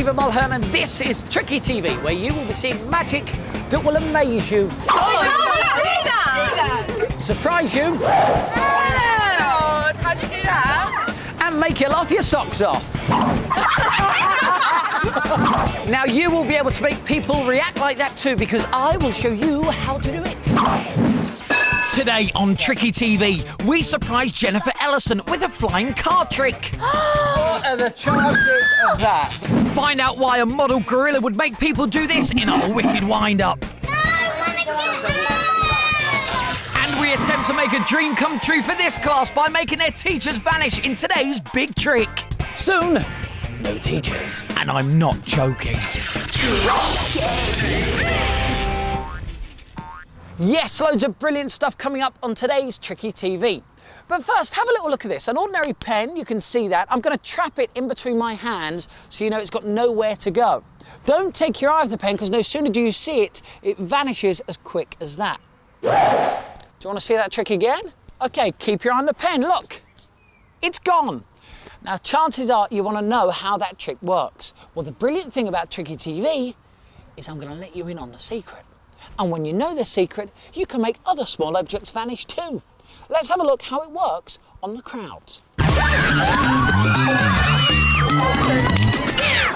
Stephen Mulhern, and this is Tricky TV, where you will be seeing magic that will amaze you. Oh, do that! Surprise you. Oh, how'd you do that? And make you laugh your socks off. Now, you will be able to make people react like that too, because I will show you how to do it. Today on Tricky TV, we surprise Jennifer Ellison with a flying card trick. What are the chances of that? Find out why a model gorilla would make people do this in a wicked wind-up. And we attempt to make a dream come true for this class by making their teachers vanish in today's big trick. Soon, no teachers. And I'm not joking. Yes, loads of brilliant stuff coming up on today's Tricky TV. But first, have a little look at this. An ordinary pen, you can see that. I'm going to trap it in between my hands so you know it's got nowhere to go. Don't take your eye off the pen, because no sooner do you see it, it vanishes as quick as that. Do you want to see that trick again? OK, keep your eye on the pen. Look, it's gone. Now, chances are you want to know how that trick works. Well, the brilliant thing about Tricky TV is I'm going to let you in on the secret. And when you know the secret, you can make other small objects vanish too. Let's have a look how it works on the crowds.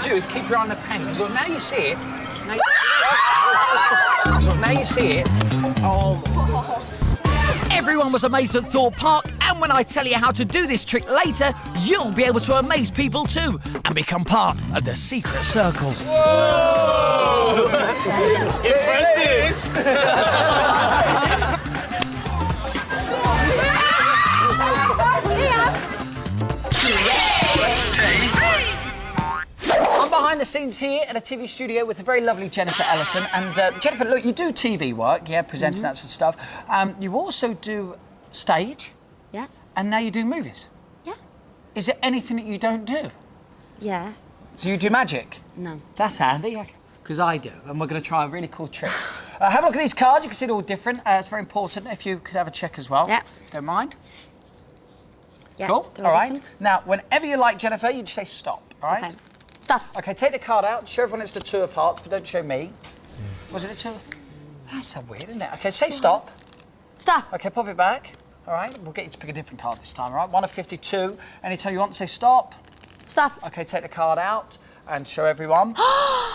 Do is keep your eye on the pen, because now you see it. Now you see it. Oh. Everyone was amazed at Thorpe Park, and when I tell you how to do this trick later, you'll be able to amaze people too and become part of the secret circle. Whoa! Impressive! I'm behind the scenes here at a TV studio with the very lovely Jennifer Ellison. And Jennifer, look, you do TV work, yeah, presenting that sort of stuff. You also do stage. Yeah. And now you do movies. Yeah. Is there anything that you don't do? Yeah. So you do magic? No. That's handy, because I do. And we're going to try a really cool trick. Have a look at these cards. You can see they're all different. It's very important if you could have a check as well. Yeah. If you don't mind. Yeah. Cool. All right. Now, whenever you like, Jennifer, you just say stop, all right? Okay. Stop. OK, take the card out. Show everyone it's the two of hearts, but don't show me. Was it the two? That's so weird, isn't it? OK, say stop. Stop. OK, pop it back. All right, we'll get you to pick a different card this time, all right? 1 of 52. Anytime you want to say stop. Stop. OK, take the card out and show everyone.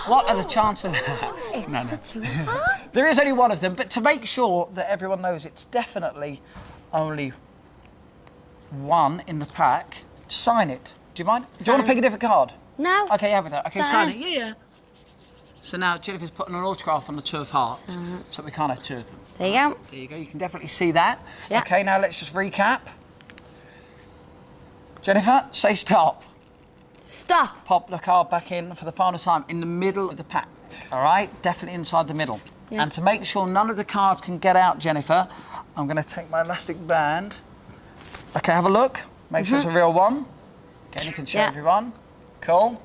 What are the chances of that? It's the two of hearts. There is only one of them, but to make sure that everyone knows it's definitely only one in the pack, sign it. Do you mind? Do you want to pick a different card? No. OK, yeah, with that. OK, Sign sign it. Yeah. So now Jennifer's putting an autograph on the two of hearts, so we can't have two of them. There you go. There you go. You can definitely see that. Yeah. OK, now let's just recap. Jennifer, say stop. Stop. Pop the card back in for the final time in the middle of the pack. All right, definitely inside the middle. Yeah. And to make sure none of the cards can get out, Jennifer, I'm going to take my elastic band. OK, have a look. Make sure it's a real one. OK, you can show everyone. Cool.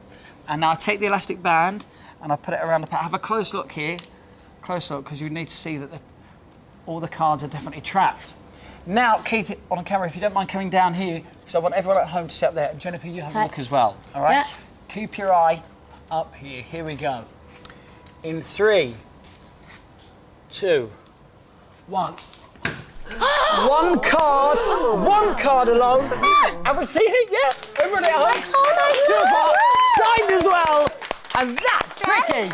And now I take the elastic band and I put it around the pack. Have a close look here. Close look, because you need to see that all the cards are definitely trapped. Now, Keith, on camera, if you don't mind coming down here, because I want everyone at home to sit up there. And Jennifer, you have a look as well, all right? Yeah. Keep your eye up here. Here we go. In 3, 2, 1. One card alone. Have we seen it yet? Everybody at home? Two of hearts, signed as well. And that's tricky.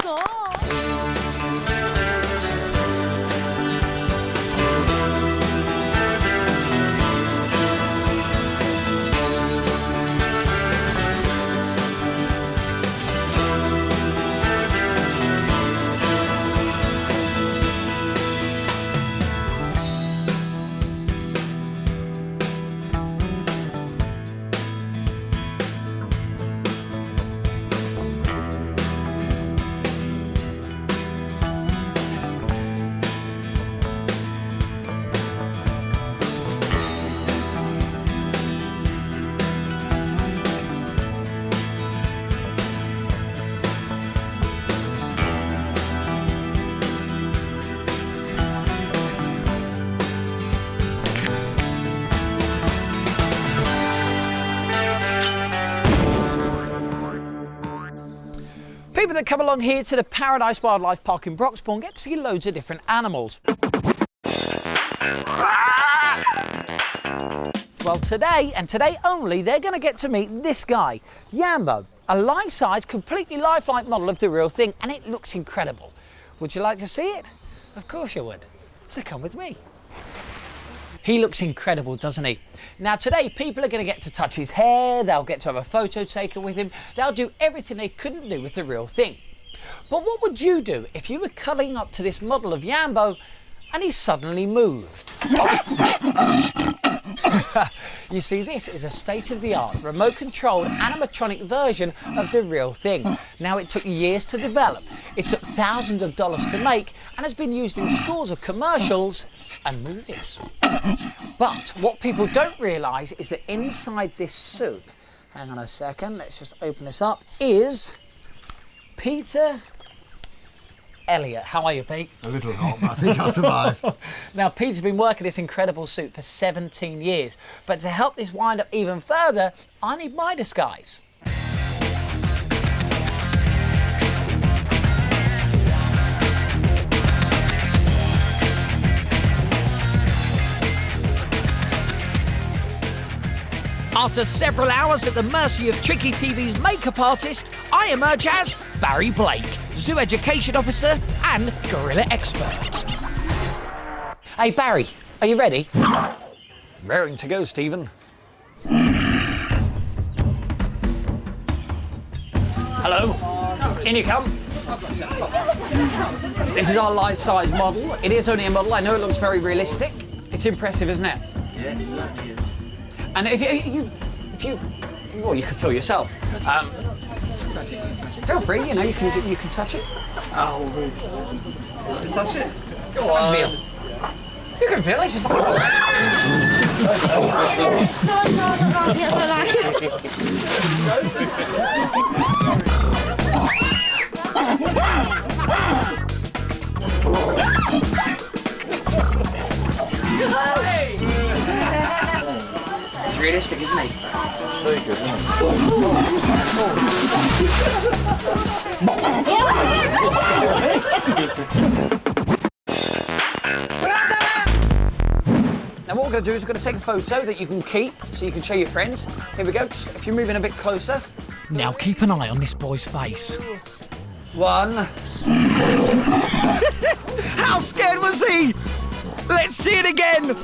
People that come along here to the Paradise Wildlife Park in Broxbourne get to see loads of different animals. Well, today, and today only, they're going to get to meet this guy, Yambo, a life-size, completely lifelike model of the real thing, and it looks incredible. Would you like to see it? Of course you would. So come with me. He looks incredible, doesn't he? Now today, people are going to get to touch his hair, they'll get to have a photo taken with him, they'll do everything they couldn't do with the real thing. But what would you do if you were cuddling up to this model of Yambo and he suddenly moved? You see, this is a state-of-the-art, remote-controlled animatronic version of the real thing. Now, it took years to develop, it took thousands of dollars to make, and has been used in scores of commercials and movies. But what people don't realise is that inside this suit, hang on a second, let's just open this up, is Peter Elliott. How are you, Pete? A little hot, but I think I'll survive. Now, Peter's been working this incredible suit for 17 years, but to help this wind up even further, I need my disguise. After several hours at the mercy of Tricky TV's makeup artist, I emerge as Barry Blake, zoo education officer and gorilla expert. Hey Barry, are you ready? Raring to go, Stephen. Hello, in you come. This is our life-size model. It is only a model. I know it looks very realistic. It's impressive, isn't it? Yes, certainly is. And if you, well, you can feel yourself. Feel free, you know, you can touch it. Oh, you can touch it? Go on. Feel. You can feel it. It's fine. It's realistic, isn't it? Very good, isn't it? Now what we're going to do is we're going to take a photo that you can keep so you can show your friends. Here we go. Just, if you're moving a bit closer. Now keep an eye on this boy's face. 1. How scared was he? Let's see it again.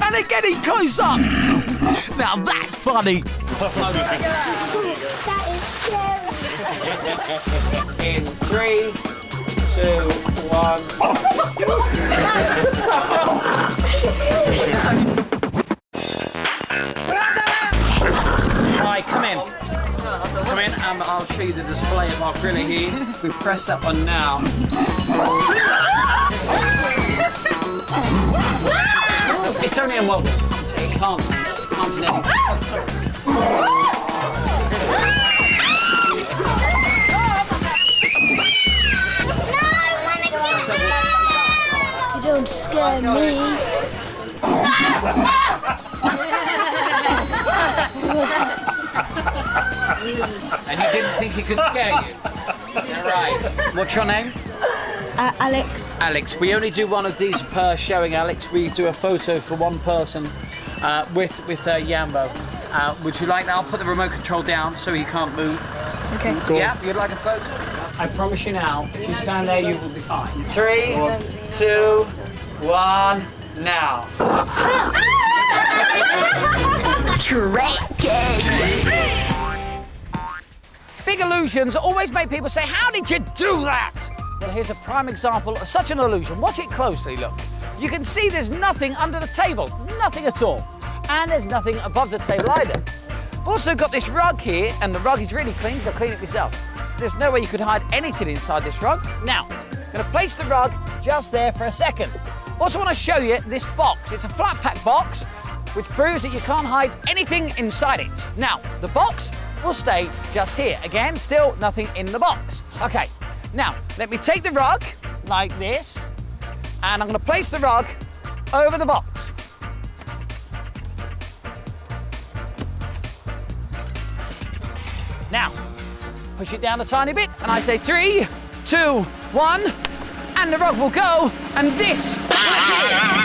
And they're getting close up. Now that's funny. That is scary. In 3, 2, 1. Right, come in. Come in and I'll show you the display of our griller here. We press that one now. It's only a model. It can't enable. You don't scare me. And you didn't think he could scare you? Yeah, right. What's your name? Alex. Alex. We only do one of these per showing, Alex. We do a photo for one person with Yambo. Would you like that? I'll put the remote control down so he can't move. Okay. Cool. Yeah, you'd like a photo? I promise you now, if you stand there, you will be fine. 3, 2, 1, now. Big illusions always make people say, how did you do that? Well, here's a prime example of such an illusion. Watch it closely, look. You can see there's nothing under the table, nothing at all. And there's nothing above the table either. I've also got this rug here, and the rug is really clean, so clean it yourself. There's no way you could hide anything inside this rug. Now, I'm gonna place the rug just there for a second. Also want to show you this box. It's a flat pack box, which proves that you can't hide anything inside it. Now, the box will stay just here. Again, still nothing in the box. Okay, now, let me take the rug, like this, and I'm gonna place the rug over the box. push it down a tiny bit, and I say 3, 2, 1, and the rug will go, and this will appear.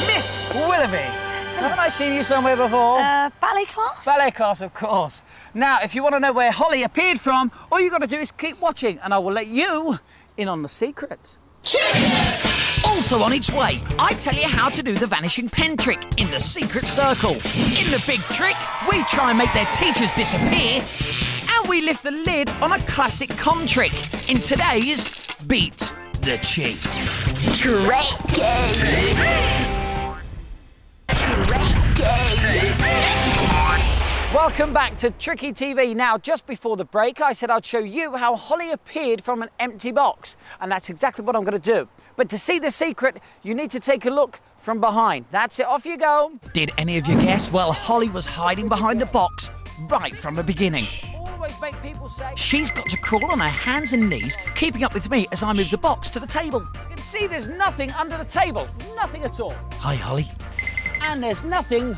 Miss Willoughby. Haven't I seen you somewhere before? Ballet class? Ballet class, of course. Now, if you want to know where Holly appeared from, all you've got to do is keep watching, and I will let you in on the secret. Also on its way, I tell you how to do the vanishing pen trick in the secret circle. In the big trick, we try and make their teachers disappear, and we lift the lid on a classic con trick in today's Beat the Cheat. Welcome back to Tricky TV. Now, just before the break, I said I'd show you how Holly appeared from an empty box, and that's exactly what I'm going to do. But to see the secret, you need to take a look from behind. That's it, off you go. Did any of you guess? Well, Holly was hiding behind the box right from the beginning. Always make people say... She's got to crawl on her hands and knees, keeping up with me as I move the box to the table. You can see there's nothing under the table. Nothing at all. Hi, Holly. And there's nothing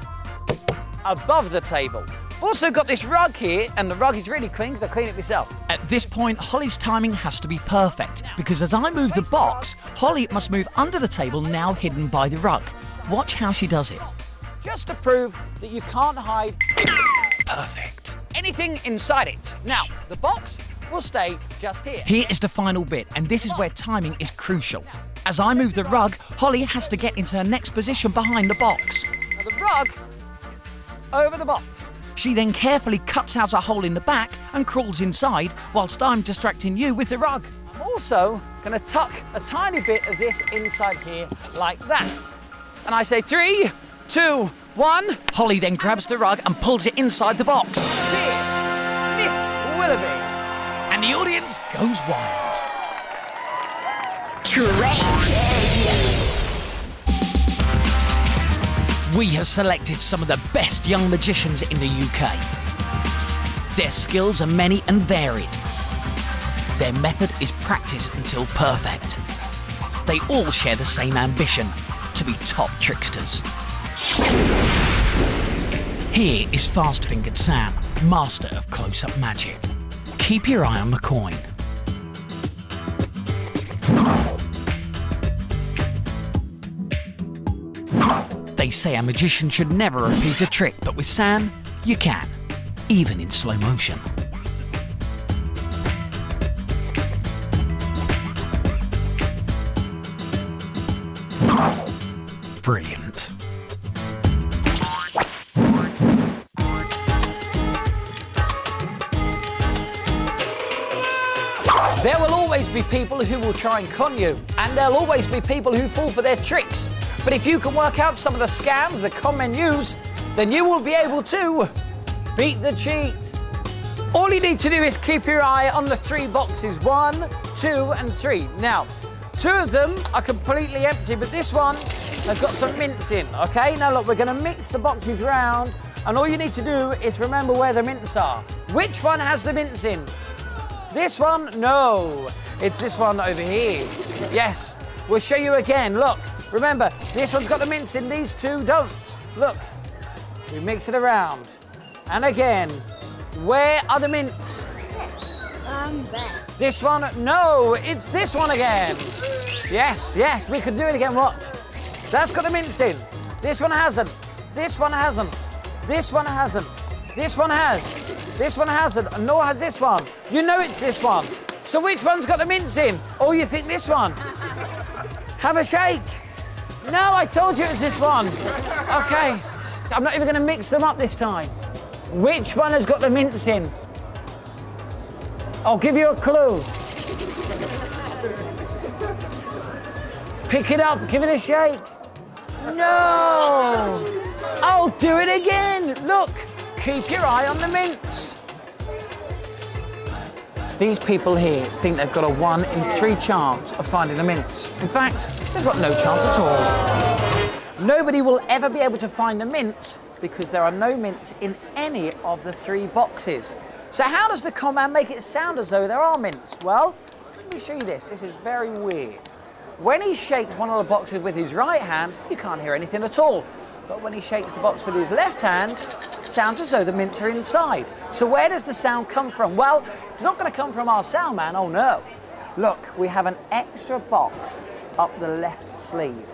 above the table. I've also got this rug here, and the rug is really clean because I clean it myself. At this point, Holly's timing has to be perfect, because as I move the box, Holly must move under the table now hidden by the rug. Watch how she does it. Just to prove that you can't hide Perfect. anything inside it. Now, the box will stay just here. Here is the final bit, and this is where timing is crucial. As I move the rug, Holly has to get into her next position behind the box. Now the rug over the box. She then carefully cuts out a hole in the back and crawls inside, whilst I'm distracting you with the rug. I'm also going to tuck a tiny bit of this inside here like that. And I say 3, 2, 1. Holly then grabs the rug and pulls it inside the box. Here, Miss Willoughby. And the audience goes wild. We have selected some of the best young magicians in the UK. Their skills are many and varied. Their method is practice until perfect. They all share the same ambition, to be top tricksters. Here is Fast-Fingered Sam, master of close-up magic. Keep your eye on the coin. They say a magician should never repeat a trick, but with Sam, you can, even in slow motion. Brilliant. There will always be people who will try and con you, and there'll always be people who fall for their tricks. But if you can work out some of the scams, the con men use, then you will be able to beat the cheat. All you need to do is keep your eye on the 3 boxes, 1, 2, and 3. Now, 2 of them are completely empty, but this one has got some mints in, okay? Now look, we're gonna mix the boxes round, and all you need to do is remember where the mints are. Which one has the mints in? This one? No. It's this one over here. Yes. We'll show you again. Look. Remember, this one's got the mints in, these 2 don't. Look. We mix it around. And again. Where are the mints? There. This one? No. It's this one again. Yes, yes. We can do it again. Watch. That's got the mints in. This one hasn't. This one hasn't. This one hasn't. This one has. This one hasn't, and nor has this one. You know it's this one. So which one's got the mints in? Or you think this one? Have a shake. No, I told you it was this one. Okay. I'm not even going to mix them up this time. Which one has got the mints in? I'll give you a clue. Pick it up, give it a shake. No. I'll do it again. Look. Keep your eye on the mints. These people here think they've got a 1 in 3 chance of finding the mints. In fact, they've got no chance at all. Nobody will ever be able to find the mints because there are no mints in any of the 3 boxes. So how does the con man make it sound as though there are mints? Well, let me show you this. This is very weird. When he shakes one of the boxes with his right hand, you can't hear anything at all. But when he shakes the box with his left hand, sounds as though the mints are inside. So where does the sound come from? Well, it's not going to come from our sound man, oh no. Look, we have an extra box up the left sleeve.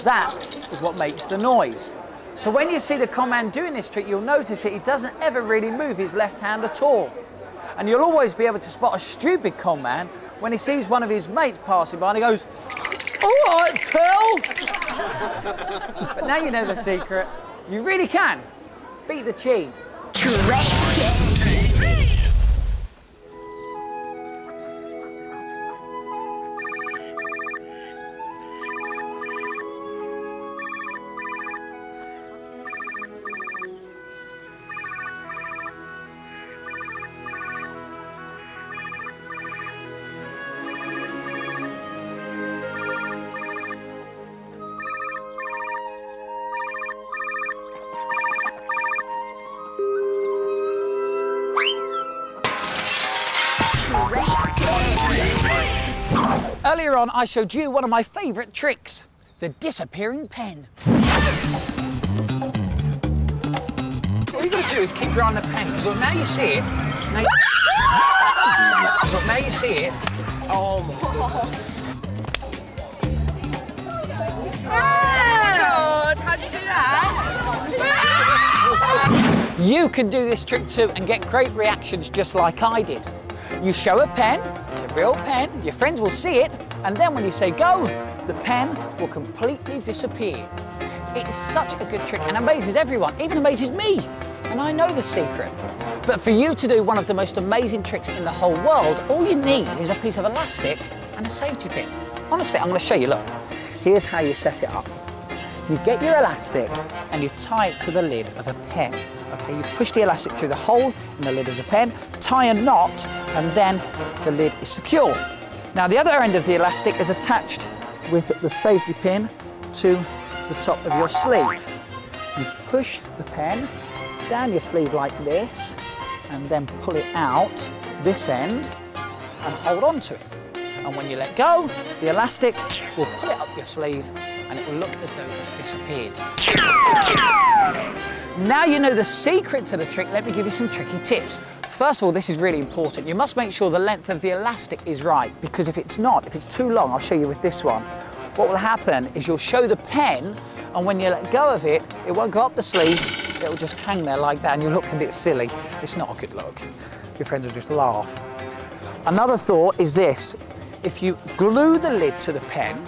That is what makes the noise. So when you see the con man doing this trick, you'll notice that he doesn't ever really move his left hand at all. And you'll always be able to spot a stupid con man when he sees one of his mates passing by and he goes, "All right, tell." But now you know the secret. You really can beat the cheat. Earlier on, I showed you one of my favourite tricks, the disappearing pen. All you've got to do is keep your eye on the pen, because look, now you see it. Now you see it. Oh my God. How'd you do that? You can do this trick too and get great reactions just like I did. You show a pen, it's a real pen, your friends will see it, and then when you say go, the pen will completely disappear. It's such a good trick and amazes everyone, even amazes me, and I know the secret. But for you to do one of the most amazing tricks in the whole world, all you need is a piece of elastic and a safety pin. Honestly, I'm going to show you, look. Here's how you set it up. You get your elastic and you tie it to the lid of a pen. Okay, you push the elastic through the hole in the lid of the pen, tie a knot, and then the lid is secure. Now the other end of the elastic is attached with the safety pin to the top of your sleeve. You push the pen down your sleeve like this, and then pull it out this end and hold on to it. And when you let go, the elastic will pull it up your sleeve and it will look as though it's disappeared. Now you know the secret to the trick, let me give you some tricky tips. First of all, this is really important. You must make sure the length of the elastic is right, because if it's not, if it's too long, I'll show you with this one. What will happen is you'll show the pen, and when you let go of it, it won't go up the sleeve, it will just hang there like that, and you look a bit silly. It's not a good look. Your friends will just laugh. Another thought is this. If you glue the lid to the pen,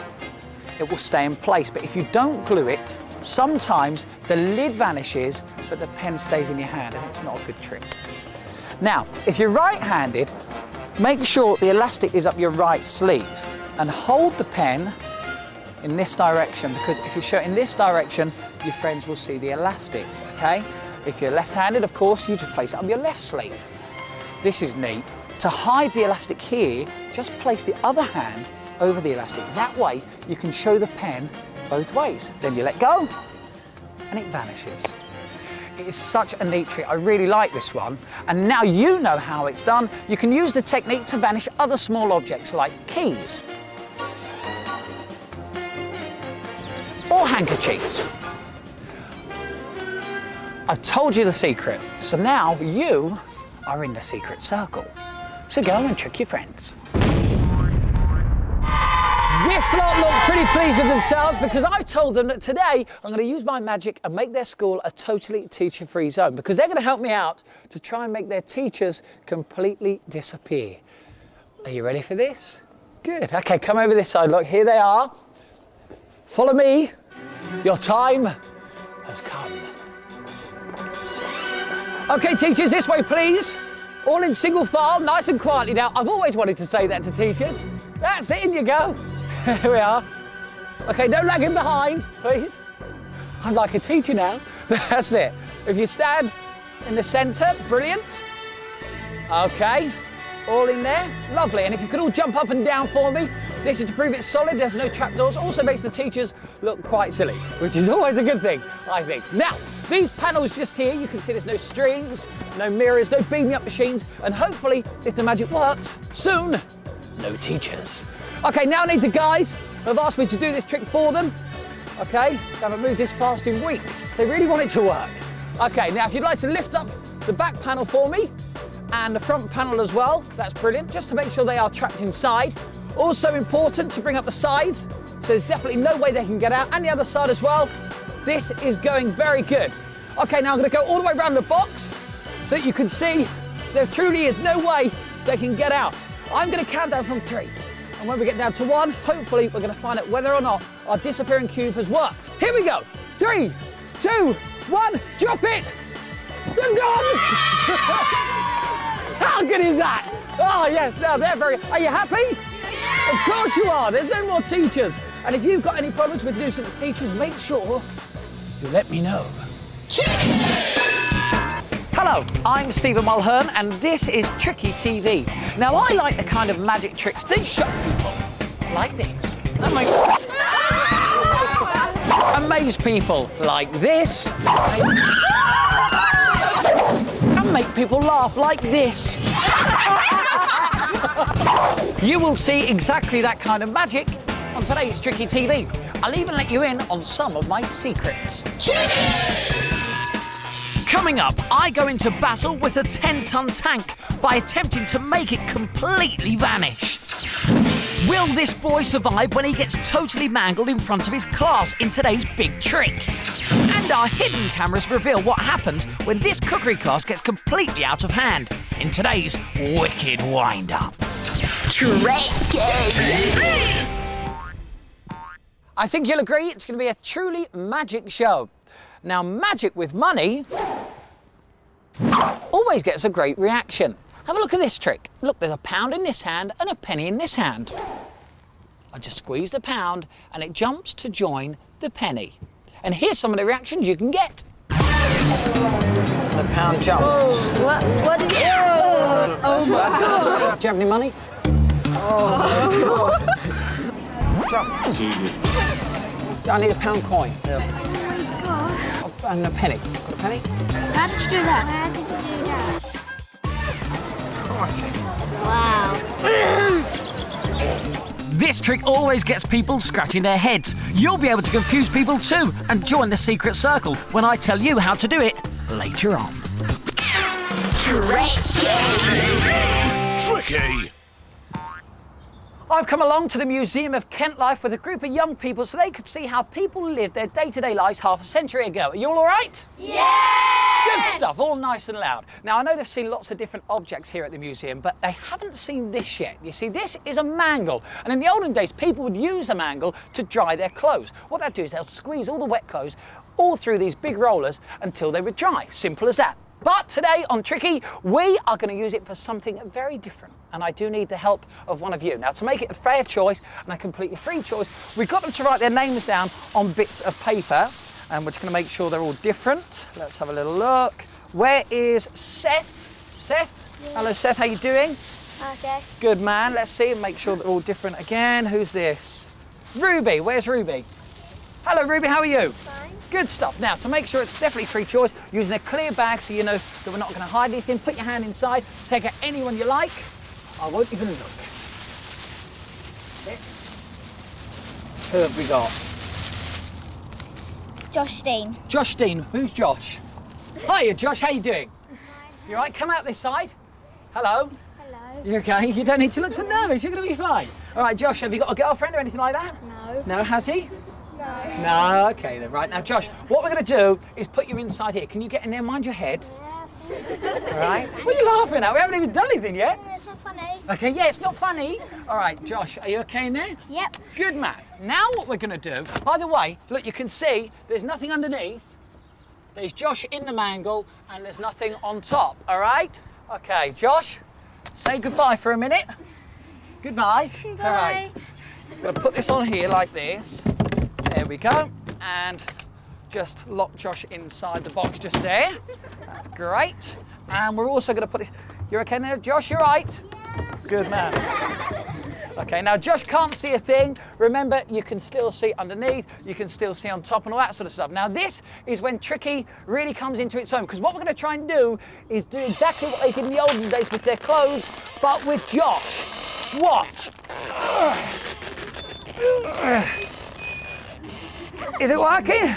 it will stay in place, but if you don't glue it, sometimes the lid vanishes, but the pen stays in your hand, and it's not a good trick. Now, if you're right-handed, make sure the elastic is up your right sleeve, and hold the pen in this direction, because if you show it in this direction, your friends will see the elastic, okay? If you're left-handed, of course, you just place it on your left sleeve. This is neat. To hide the elastic here, just place the other hand over the elastic. That way, you can show the pen both ways. Then you let go, and it vanishes. It is such a neat trick. I really like this one. And now you know how it's done. You can use the technique to vanish other small objects like keys or handkerchiefs. I've told you the secret, so now you are in the secret circle. So go and trick your friends. This lot look pretty pleased with themselves because I've told them that today I'm going to use my magic and make their school a totally teacher-free zone, because they're going to help me out to try and make their teachers completely disappear. Are you ready for this? Good. Okay, come over this side. Look, here they are. Follow me. Your time has come. Okay, teachers, this way, please. All in single file, nice and quietly. Now, I've always wanted to say that to teachers. That's it, in you go. Here we are. Okay, no lagging behind, please. I'm like a teacher now. That's it. If you stand in the centre, brilliant. Okay, all in there, lovely. And if you could all jump up and down for me, this is to prove it's solid, there's no trapdoors. Also makes the teachers look quite silly, which is always a good thing, I think. Now, these panels just here, you can see there's no strings, no mirrors, no beam me up machines, and hopefully, if the magic works, soon, no teachers. Okay, now I need the guys who have asked me to do this trick for them. Okay, they haven't moved this fast in weeks. They really want it to work. Okay, now if you'd like to lift up the back panel for me and the front panel as well, that's brilliant, just to make sure they are trapped inside. Also important to bring up the sides, so there's definitely no way they can get out, and the other side as well. This is going very good. Okay, now I'm going to go all the way around the box so that you can see there truly is no way they can get out. I'm going to count down from 3. And when we get down to 1, hopefully we're going to find out whether or not our disappearing cube has worked. Here we go. 3, 2, 1, drop it. They're gone. How good is that? Oh, yes, now they're very... Are you happy? Yeah. Of course you are. There's no more teachers. And if you've got any problems with nuisance teachers, make sure you let me know. Hello, I'm Stephen Mulhern, and this is Tricky TV. Now, I like the kind of magic tricks that shock people, like this. Amaze people, like this. And make people laugh, like this. You will see exactly that kind of magic on today's Tricky TV. I'll even let you in on some of my secrets. Coming up, I go into battle with a 10-ton tank by attempting to make it completely vanish. Will this boy survive when he gets totally mangled in front of his class in today's big trick? And our hidden cameras reveal what happens when this cookery class gets completely out of hand in today's wicked wind-up. Tricky! I think you'll agree it's going to be a truly magic show. Now, magic with money always gets a great reaction. Have a look at this trick. Look, there's a £1 in this hand and a penny in this hand. I just squeeze the £1 and it jumps to join the penny. And here's some of the reactions you can get. The £1 jumps. What did you... Oh my God. Do you have any money? Oh. Jump. I need a £1 coin. Yeah. And a penny. Got a penny? How did you do that? How did you do that? Wow. This trick always gets people scratching their heads. You'll be able to confuse people too and join the secret circle when I tell you how to do it later on. Tricky! I've come along to the Museum of Kent Life with a group of young people so they could see how people lived their day-to-day lives half a century ago. Are you all right? Yeah! Good stuff, all nice and loud. Now, I know they've seen lots of different objects here at the museum, but they haven't seen this yet. You see, this is a mangle. And in the olden days, people would use a mangle to dry their clothes. What they'd do is they'll squeeze all the wet clothes all through these big rollers until they would dry. Simple as that. But today on Tricky, we are going to use it for something very different. And I do need the help of one of you. Now, to make it a fair choice and a completely free choice, we've got them to write their names down on bits of paper. And we're just going to make sure they're all different. Let's have a little look. Where is Seth? Seth? Yeah. Hello, Seth. How you doing? Okay. Good man. Let's see and make sure they're all different again. Who's this? Ruby. Where's Ruby? Hello, Ruby. How are you? Fine. Good stuff. Now, to make sure it's definitely free choice, using a clear bag so you know that we're not going to hide anything, put your hand inside, take out anyone you like. I won't even look. That's it. Who have we got? Josh Dean. Josh Dean. Who's Josh? Hiya, Josh. How you doing? You all right? Come out this side. Hello. Hello. You okay? You don't need to look so nervous. You're going to be fine. All right, Josh, have you got a girlfriend or anything like that? No. No, has he? No. No, okay then. Right, now, Josh, what we're going to do is put you inside here. Can you get in there? Mind your head. All right. What are you laughing at? We haven't even done anything yet. Yeah, it's not funny. Okay, yeah, it's not funny. All right, Josh, are you okay in there? Yep. Good man. Now what we're going to do, by the way, look, you can see there's nothing underneath. There's Josh in the mangle and there's nothing on top, all right? Okay, Josh, say goodbye for a minute. Goodbye. Bye. All right. I'm going to put this on here like this. There we go. And just lock Josh inside the box just there. That's great. And we're also going to put this... You're okay now, Josh? You're right? Good man. Okay, now Josh can't see a thing. Remember, you can still see underneath, you can still see on top and all that sort of stuff. Now this is when Tricky really comes into its own, because what we're going to try and do is do exactly what they did in the olden days with their clothes, but with Josh. Watch. Is it working?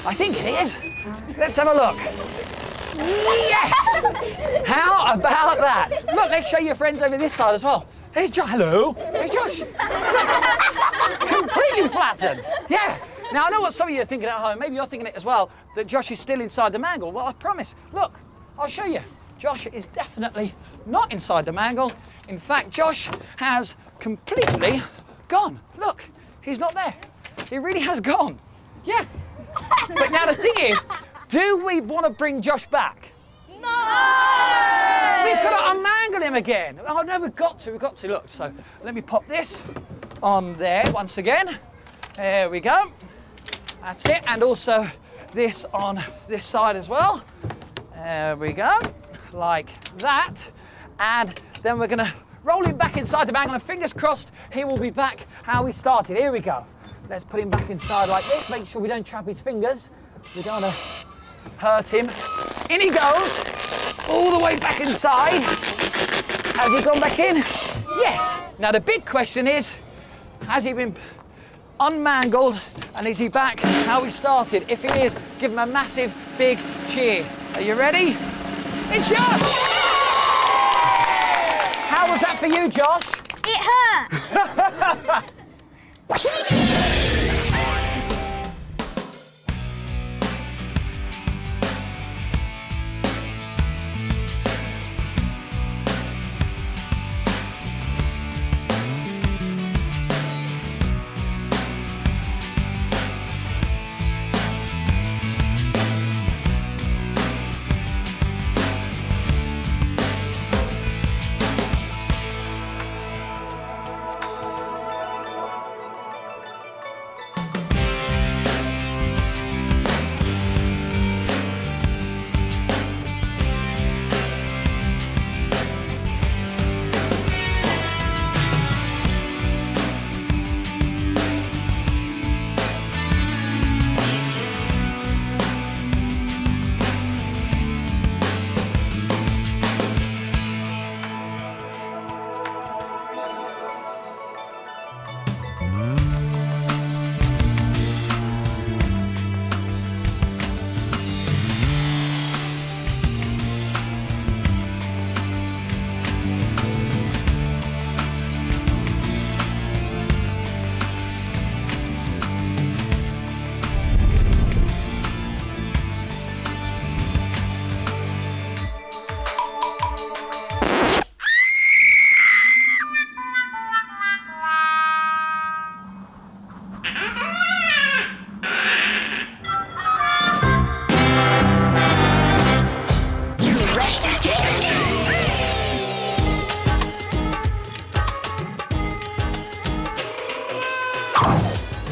I think it is. Let's have a look. Yes! How about that? Look, let's show your friends over this side as well. There's Josh. Hello. There's Josh. Look. Completely flattened. Yeah. Now, I know what some of you are thinking at home. Maybe you're thinking it as well, that Josh is still inside the mangle. Well, I promise. Look, I'll show you. Josh is definitely not inside the mangle. In fact, Josh has completely gone. Look, he's not there. He really has gone. Yeah. But now the thing is, do we want to bring Josh back? No! We've got to unmangle him again. Oh no, we've got to. Look, so let me pop this on there once again. There we go. That's it. And also this on this side as well. There we go. Like that. And then we're going to roll him back inside the mangle, and fingers crossed he will be back how he started. Here we go. Let's put him back inside like this. Make sure we don't trap his fingers. We don't want to hurt him. In he goes, all the way back inside. Has he gone back in? Yes. Now the big question is, has he been unmangled, and is he back how he started? If he is, give him a massive, big cheer. Are you ready? It's Josh! How was that for you, Josh? It hurt.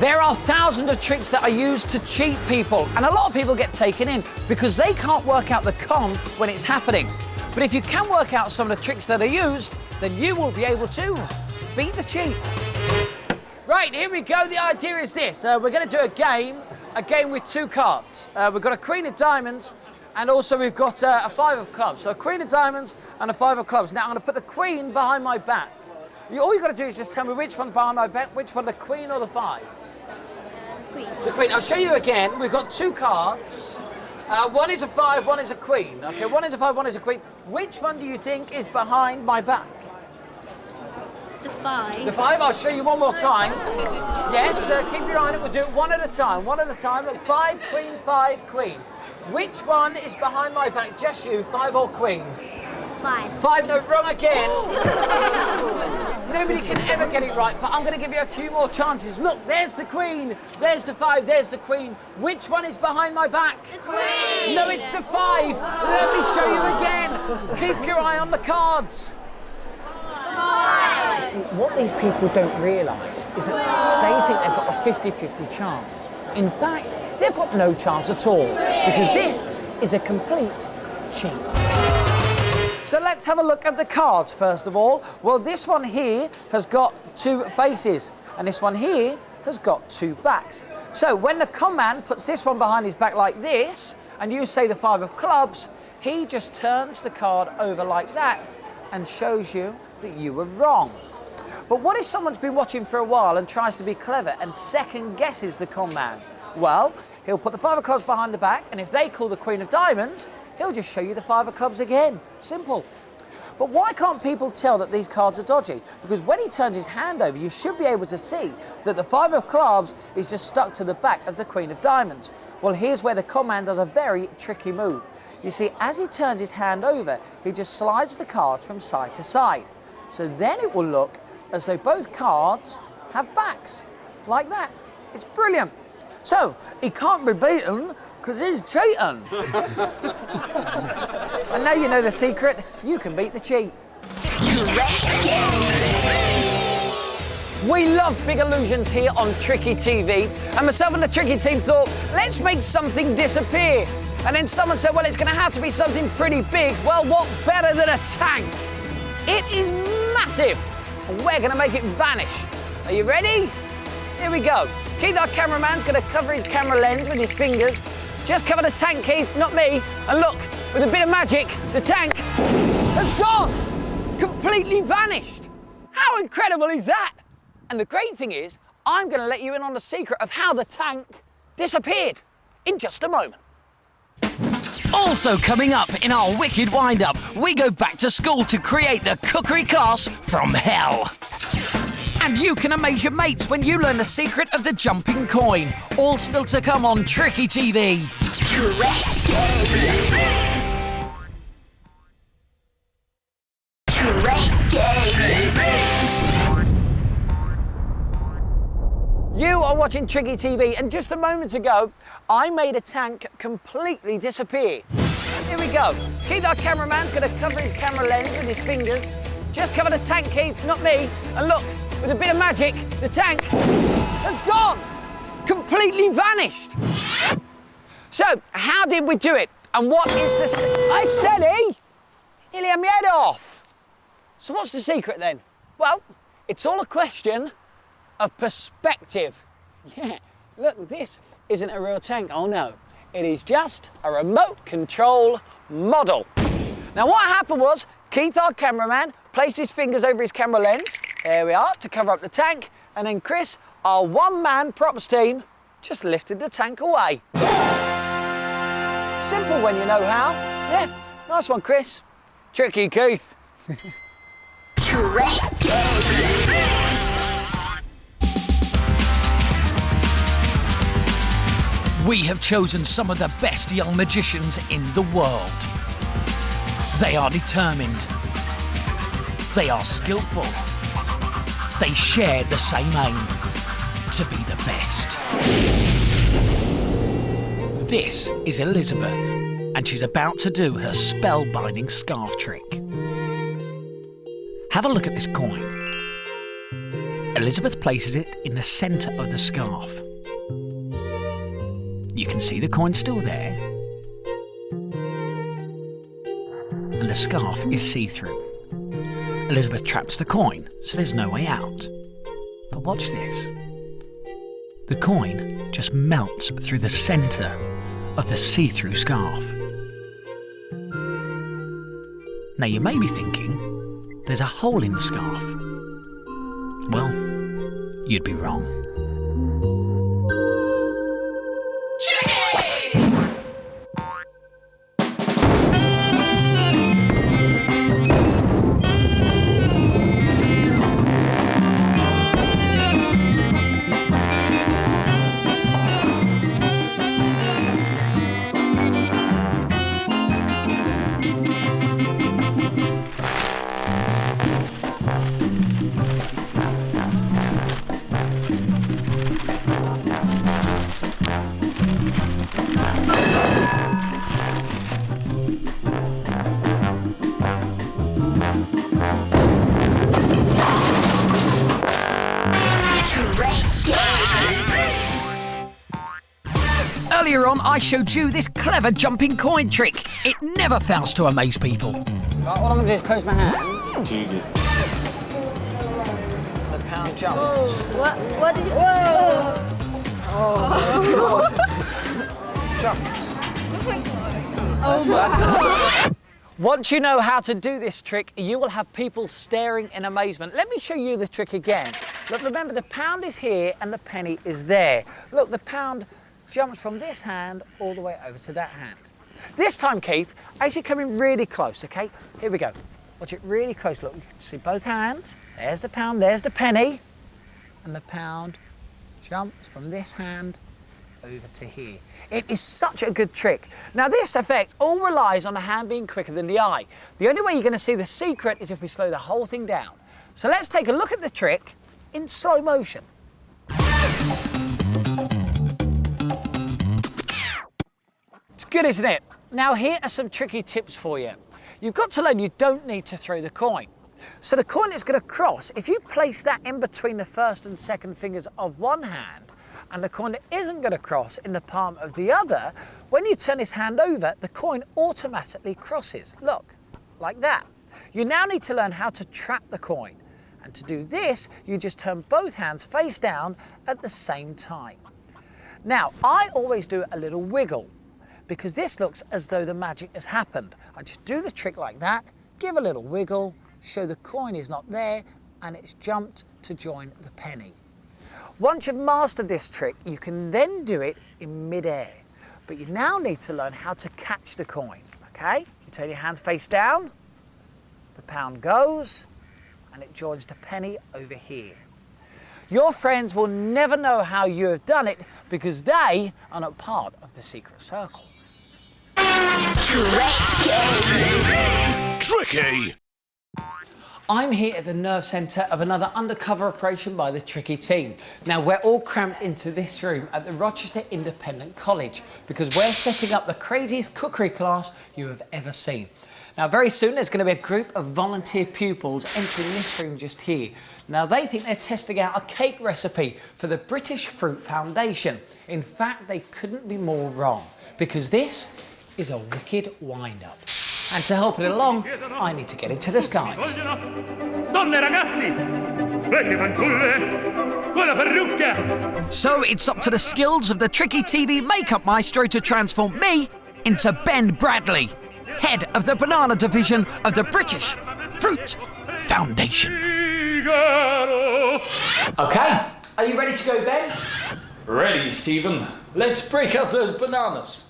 There are thousands of tricks that are used to cheat people, and a lot of people get taken in because they can't work out the con when it's happening. But if you can work out some of the tricks that are used, then you will be able to beat the cheat. Right, here we go. The idea is this. We're going to do a game with two cards. We've got a queen of diamonds, and also we've got a five of clubs. So a queen of diamonds and a five of clubs. Now I'm going to put the queen behind my back. All you've got to do is just tell me which one's behind my back, which one, the queen or the five? Queen. The queen. I'll show you again. We've got two cards. One is a five, one is a queen. Okay, one is a five, one is a queen. Which one do you think is behind my back? The five. The five. I'll show you one more time. Yes, keep your eye on it. We'll do it one at a time. One at a time. Look, five, queen. Which one is behind my back? Just you, five or queen? Five. Five, no, wrong again. Nobody can ever get it right, but I'm going to give you a few more chances. Look, there's the queen, there's the five, there's the queen. Which one is behind my back? The queen. No, it's the five. Let me show you again. Keep your eye on the cards. Five. See, what these people don't realise is that they think they've got a 50-50 chance. In fact, they've got no chance at all, because this is a complete cheat. So let's have a look at the cards first of all. Well, this one here has got two faces, and this one here has got two backs. So when the con man puts this one behind his back like this, and you say the five of clubs, he just turns the card over like that and shows you that you were wrong. But what if someone's been watching for a while and tries to be clever and second guesses the con man? Well, he'll put the 5 of clubs behind the back, and if they call the Queen of Diamonds, he'll just show you the 5 of clubs again. Simple. But why can't people tell that these cards are dodgy? Because when he turns his hand over, you should be able to see that the 5 of clubs is just stuck to the back of the Queen of Diamonds. Well, here's where the con man does a very tricky move. You see, as he turns his hand over, he just slides the cards from side to side. So then it will look as though both cards have backs, like that. It's brilliant. So, he can't be beaten because he's cheating. And now you know the secret, you can beat the cheat. We love big illusions here on Tricky TV, and myself and the Tricky team thought, let's make something disappear. And then someone said, well, it's going to have to be something pretty big. Well, what better than a tank? It is massive, and we're going to make it vanish. Are you ready? Here we go. Keith, our cameraman's going to cover his camera lens with his fingers. Just cover the tank, Keith, not me. And look, with a bit of magic, the tank has gone. Completely vanished. How incredible is that? And the great thing is, I'm going to let you in on the secret of how the tank disappeared in just a moment. Also coming up in our wicked wind-up, we go back to school to create the cookery class from hell. And you can amaze your mates when you learn the secret of the jumping coin. All still to come on Tricky TV. You are watching Tricky TV, and just a moment ago, I made a tank completely disappear. Here we go. Keith, our cameraman's going to cover his camera lens with his fingers. Just cover the tank, Keith, not me. And look, with a bit of magic, the tank has gone. Completely vanished. So, how did we do it? And what is the... Hey, steady! Nearly had my head off. So what's the secret then? Well, it's all a question of perspective. Yeah, look, this isn't a real tank. Oh no, it is just a remote control model. Now what happened was, Keith, our cameraman, placed his fingers over his camera lens, there we are, to cover up the tank, and then Chris, our one-man props team, just lifted the tank away. Simple when you know how. Yeah, nice one, Chris. Tricky, Keith. We have chosen some of the best young magicians in the world. They are determined. They are skillful. They share the same aim, to be the best. This is Elizabeth, and she's about to do her spellbinding scarf trick. Have a look at this coin. Elizabeth places it in the centre of the scarf. You can see the coin still there, and the scarf is see-through. Elizabeth traps the coin, so there's no way out. But watch this. The coin just melts through the centre of the see-through scarf. Now you may be thinking, there's a hole in the scarf. Well, you'd be wrong. Earlier on, I showed you this clever jumping coin trick. It never fails to amaze people. Right, all I'm going to do is close my hands. The pound jumps. What did you... Oh, jumps. Oh my God. Once you know how to do this trick, you will have people staring in amazement. Let me show you the trick again. Look, remember, the pound is here and the penny is there. Look, the pound jumps from this hand all the way over to that hand. This time, Keith, as you're coming really close, okay? Here we go. Watch it really close. Look, you can see both hands. There's the pound, there's the penny. And the pound jumps from this hand over to here. It is such a good trick. Now, this effect all relies on the hand being quicker than the eye. The only way you're going to see the secret is if we slow the whole thing down. So let's take a look at the trick in slow motion. It's good, isn't it? Now, here are some tricky tips for you. You've got to learn you don't need to throw the coin. So the coin is going to cross. If you place that in between the first and second fingers of one hand, and the coin isn't going to cross in the palm of the other, when you turn this hand over, the coin automatically crosses. Look, like that. You now need to learn how to trap the coin. And to do this, you just turn both hands face down at the same time. Now, I always do a little wiggle, because this looks as though the magic has happened. I just do the trick like that, give a little wiggle, show the coin is not there, and it's jumped to join the penny. Once you've mastered this trick, you can then do it in mid-air. But you now need to learn how to catch the coin, okay? You turn your hands face down, the pound goes, and it joins the penny over here. Your friends will never know how you have done it because they are not part of the secret circle. Tricky! I'm here at the nerve centre of another undercover operation by the Tricky team. Now, we're all cramped into this room at the Rochester Independent College because we're setting up the craziest cookery class you have ever seen. Now, very soon there's going to be a group of volunteer pupils entering this room just here. Now, they think they're testing out a cake recipe for the British Fruit Foundation. In fact, they couldn't be more wrong because this is a wicked wind-up. And to help it along, I need to get into disguise. So it's up to the skills of the Tricky TV makeup maestro to transform me into Ben Bradley, head of the banana division of the British Fruit Foundation. OK, are you ready to go, Ben? Ready, Stephen. Let's break out those bananas.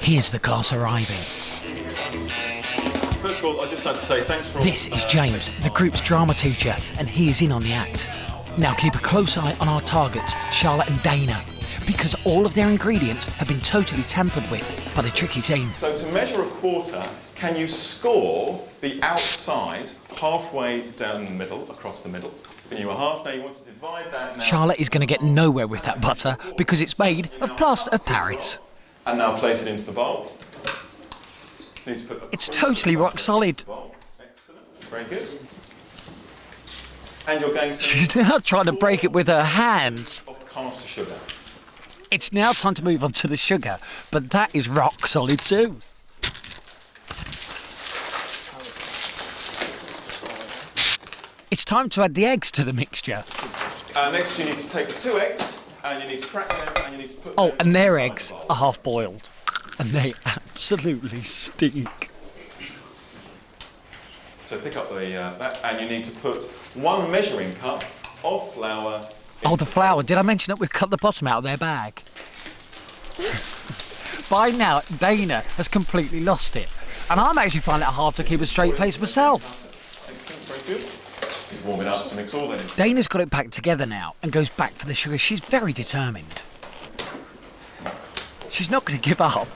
Here's the class arriving. First of all, I'd just like to say thanks for all... This is James, the group's drama teacher, and he is in on the act. Now keep a close eye on our targets, Charlotte and Dana, because all of their ingredients have been totally tampered with by the Tricky team. So to measure a quarter, can you score the outside halfway down the middle, across the middle? When you were half, now you want to divide that now. Charlotte is going to get nowhere with that butter because it's made of plaster of Paris. And now place it into the bowl. So you need to put It's totally rock solid. Excellent. Very good. And you're going to... She's now trying to break it with her hands. of caster sugar. It's now time to move on to the sugar, but that is rock solid too. It's time to add the eggs to the mixture. Next you need to take the 2 eggs and you need to crack them and you need to put Oh, them and their inside eggs the bowl. are half boiled. And they absolutely stink. So pick up that and you need to put 1 measuring cup of flour. Oh, the flour. Did I mention that we've cut the bottom out of their bag? By now, Dana has completely lost it. And I'm actually finding it hard to keep a straight face myself. Excellent, very good. Warm it up, so mix all that in. Dana's got it back together now and goes back for the sugar. She's very determined. She's not going to give up.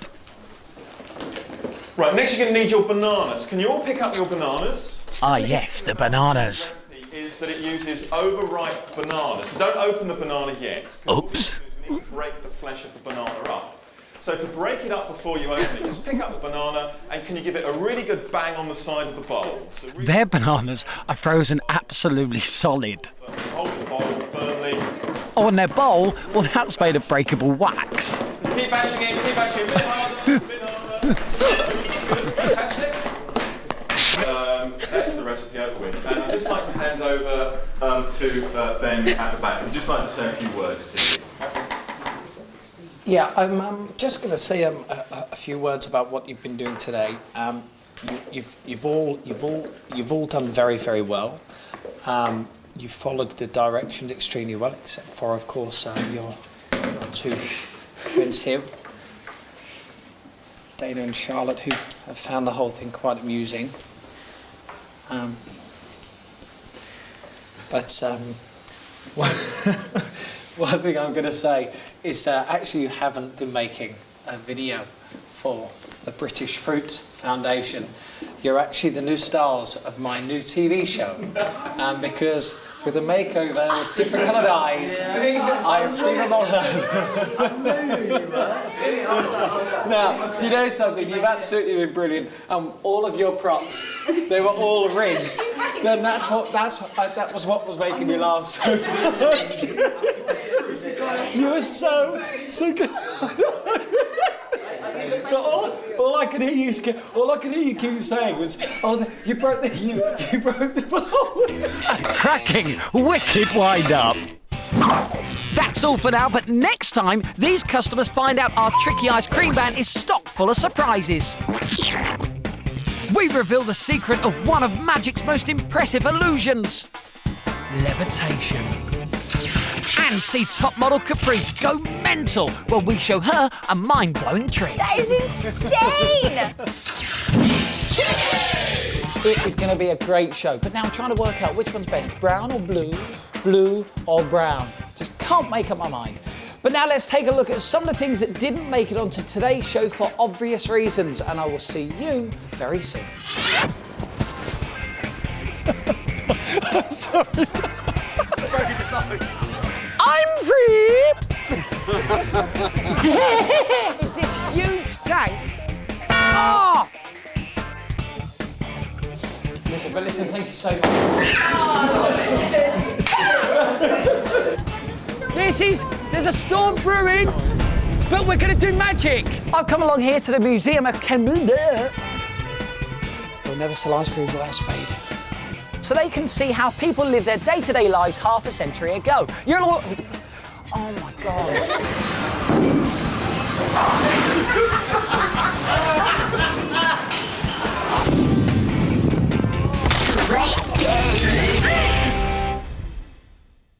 Right, next you're going to need your bananas. Can you all pick up your bananas? Ah, yes, the bananas. The recipe is that it uses overripe bananas. So don't open the banana yet. 'Cause what we Oops. need to do is we need to break the flesh of the banana up. So to break it up before you open it, just pick up the banana and can you give it a really good bang on the side of the bowl? So really Their bananas are frozen absolutely solid. hold the bowl firmly. Oh, and their bowl, well, that's made of breakable wax. Keep bashing in, keep bashing in. A bit harder, a bit harder. Fantastic. That's the recipe over with. And I'd just like to hand over to Ben at the back. I'd just like to say a few words to you. Yeah, I'm just going to say a few words about what you've been doing today. You've all done very, very well. You've followed the directions extremely well, except for, of course, your two friends here, Dana and Charlotte, who have found the whole thing quite amusing. One thing I'm going to say is actually you haven't been making a video for the British Fruit Foundation. You're actually the new stars of my new TV show, because with a makeover with different coloured eyes, I am Stephen Mulhern. Now, do you know something? You've absolutely been brilliant. All of your props, they were all rigged. Then that was what was making you laugh so much. You were so good. But all I could hear you keep saying was, "Oh, you broke the bowl." A cracking, wicked wind-up. That's all for now, but next time, these customers find out our tricky ice cream van is stocked full of surprises. We reveal the secret of one of magic's most impressive illusions: levitation. And see top model Caprice go mental when we show her a mind-blowing trick. That is insane! It is going to be a great show, but now I'm trying to work out which one's best, brown or blue, blue or brown. Just can't make up my mind. But now let's take a look at some of the things that didn't make it onto today's show for obvious reasons, and I will see you very soon. Sorry. I'm free! This huge tank. Ah! Listen, thank you so much. There's a storm brewing, but we're going to do magic. I've come along here to the Museum of Cambodia. They'll never sell ice creams at that speed. So they can see how people live their day-to-day lives half a century ago. You're all... Oh, my God.